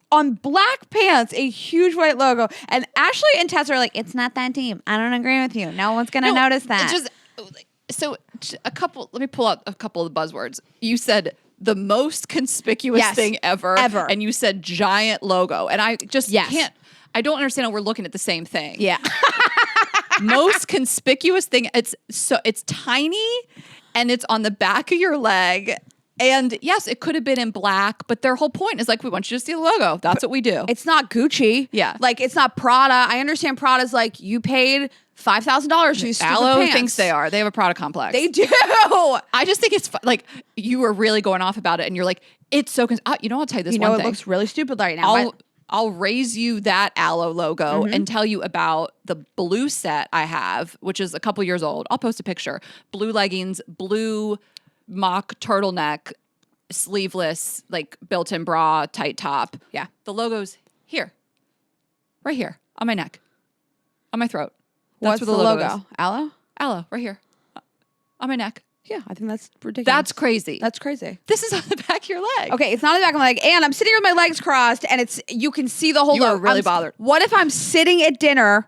on black pants, a huge white logo. And Ashley and Tess are like, it's not that deep. I don't agree with you. No one's going to notice that. Let me pull out a couple of the buzzwords. You said the most conspicuous thing ever. And you said giant logo. And I just can't, I don't understand how we're looking at the same thing. Yeah. Most conspicuous thing. It's tiny and it's on the back of your leg. And yes, it could have been in black, but their whole point is like, we want you to see the logo. That's what we do. It's not Gucci. Yeah. Like, it's not Prada. I understand Prada's like, you paid $5,000 for these stupid Aloe pants. thinks they are. They have a Prada complex. They do. I just think it's like you were really going off about it, and you're like, it's so. You know, I'll tell you this. You know, one it thing. looks really stupid right now. I'll raise you that aloe logo and tell you about the blue set I have, which is a couple years old. I'll post a picture. Blue leggings, blue mock turtleneck, sleeveless, like built-in bra, tight top. Yeah, the logo's here, right here on my neck, on my throat. That's What's where the logo logo? is. Aloe? Aloe, right here, on my neck. Yeah, I think that's ridiculous. That's crazy. That's crazy. This is on the back of your leg. Okay, it's not on the back of my leg, and I'm sitting here with my legs crossed, and you can see the whole You are logo. really bothered. What if I'm sitting at dinner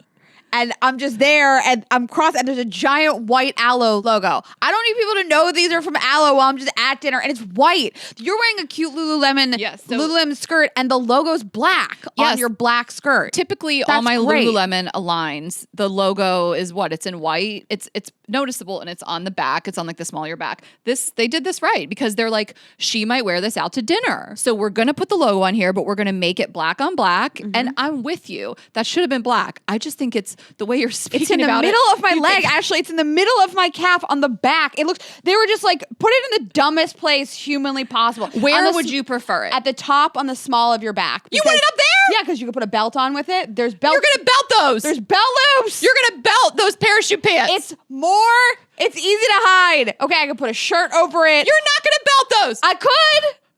and I'm just there and I'm crossed and there's a giant white aloe logo? I don't need people to know these are from aloe while I'm just at dinner and it's white. You're wearing a cute Lululemon Lululemon skirt and the logo's black on your black skirt. Typically, all my Lululemon aligns. The logo is what? It's in white. It's noticeable and it's on the back. It's on like the small of your back. They did this right because they're like, she might wear this out to dinner. So we're going to put the logo on here, but we're going to make it black on black. And I'm with you. That should have been black. I just think it's the way you're speaking about it. It's in the middle of my leg, Ashley. It's in the middle of my calf on the back. They were just like, put it in the dumbest place humanly possible. Where would you prefer it? At the top on the small of your back. You want it up there? Yeah, because you can put a belt on with it. There's belts. You're going to belt those. There's belt loops. You're going to belt those parachute pants. It's easy to hide. Okay, I can put a shirt over it. You're not going to belt those. I could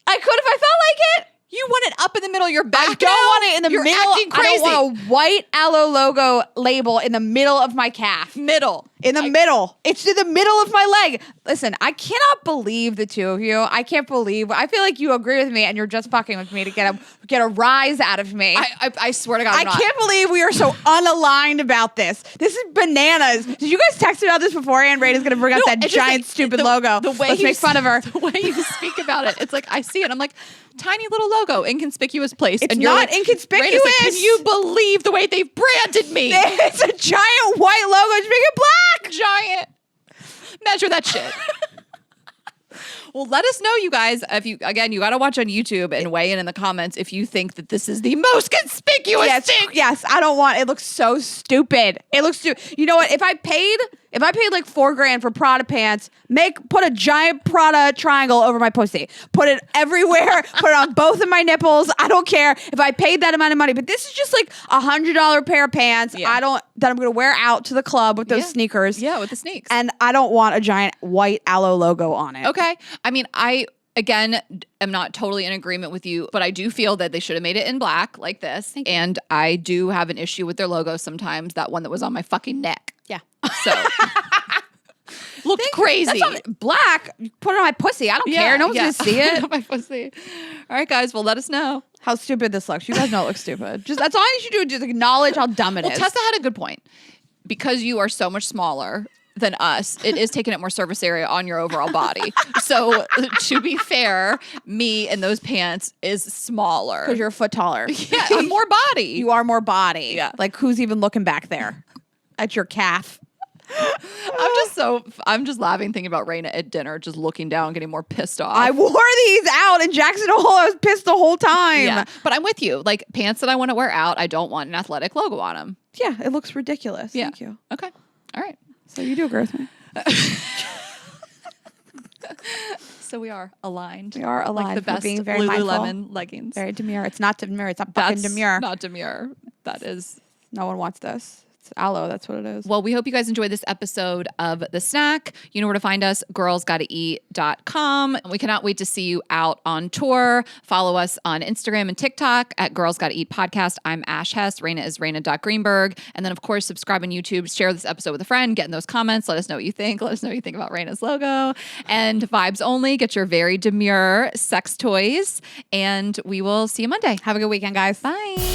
if I felt like it. You want it up in the middle of your back. I don't want it in the middle. Acting crazy. I don't want a white aloe logo label in the middle of my calf. Middle. In the middle. It's in the middle of my leg. Listen, I cannot believe the two of you. I can't believe. I feel like you agree with me and you're just fucking with me to get a rise out of me. I swear to God, I can't believe we are so unaligned about this. This is bananas. Did you guys text about this beforehand? Raina's going to bring up that it's just giant like, stupid logo. The way Let's make fun of her. The way you speak about it, it's like I see it. I'm like, tiny little logo, inconspicuous place. It's and you're not like, inconspicuous. Raina's like, can you believe the way they've branded me? It's a giant white logo. Just make it black. Giant. Measure that shit. Well, let us know, you guys. If you got to watch on YouTube and weigh in the comments if you think that this is the most conspicuous thing. Yes, I don't want. It looks so stupid. It looks stupid. You know what? If I paid like $4,000 for Prada pants, put a giant Prada triangle over my pussy. Put it everywhere. Put it on both of my nipples. I don't care if I paid that amount of money. But this is just like $100 pair of pants. Yeah. That I'm gonna wear out to the club with those sneakers. Yeah, with the Sneex. And I don't want a giant white aloe logo on it. Okay. I mean, again, am not totally in agreement with you, but I do feel that they should have made it in black like this. And I do have an issue with their logo sometimes. That one that was on my fucking neck. Yeah. So looked crazy. Black. Put it on my pussy. I don't care. No one's gonna see it. My pussy. All right, guys. Well, let us know How stupid this looks. You guys know it looks stupid. Just that's all you should do. Just acknowledge how dumb it is. Tessa had a good point. Because you are so much smaller than us, it is taking up more surface area on your overall body. So to be fair, me in those pants is smaller. Because you're a foot taller. Yeah, I'm more body. You are more body. Yeah. Like who's even looking back there at your calf? I'm just laughing thinking about Raina at dinner, just looking down, getting more pissed off. I wore these out in Jackson Hole. I was pissed the whole time. Yeah, but I'm with you. Like pants that I want to wear out, I don't want an athletic logo on them. Yeah, it looks ridiculous. Yeah. Thank you. Okay. All right. So you do agree with me. So we are aligned. We are aligned. Like the We're best being very Lululemon mindful. leggings. Very demure. It's not demure. It's not fucking demure. Not demure. That is. No one wants this. It's aloe. That's what it is. Well, we hope you guys enjoyed this episode of The Snack. You know where to find us, girlsgottaeat.com. And we cannot wait to see you out on tour. Follow us on Instagram and TikTok at Girls Gotta Eat Podcast. I'm Ash Hess. Raina is Raina.Greenberg. And then, of course, subscribe on YouTube. Share this episode with a friend. Get in those comments. Let us know what you think. Let us know what you think about Raina's logo. And vibes only. Get your very demure sex toys. And we will see you Monday. Have a good weekend, guys. Bye.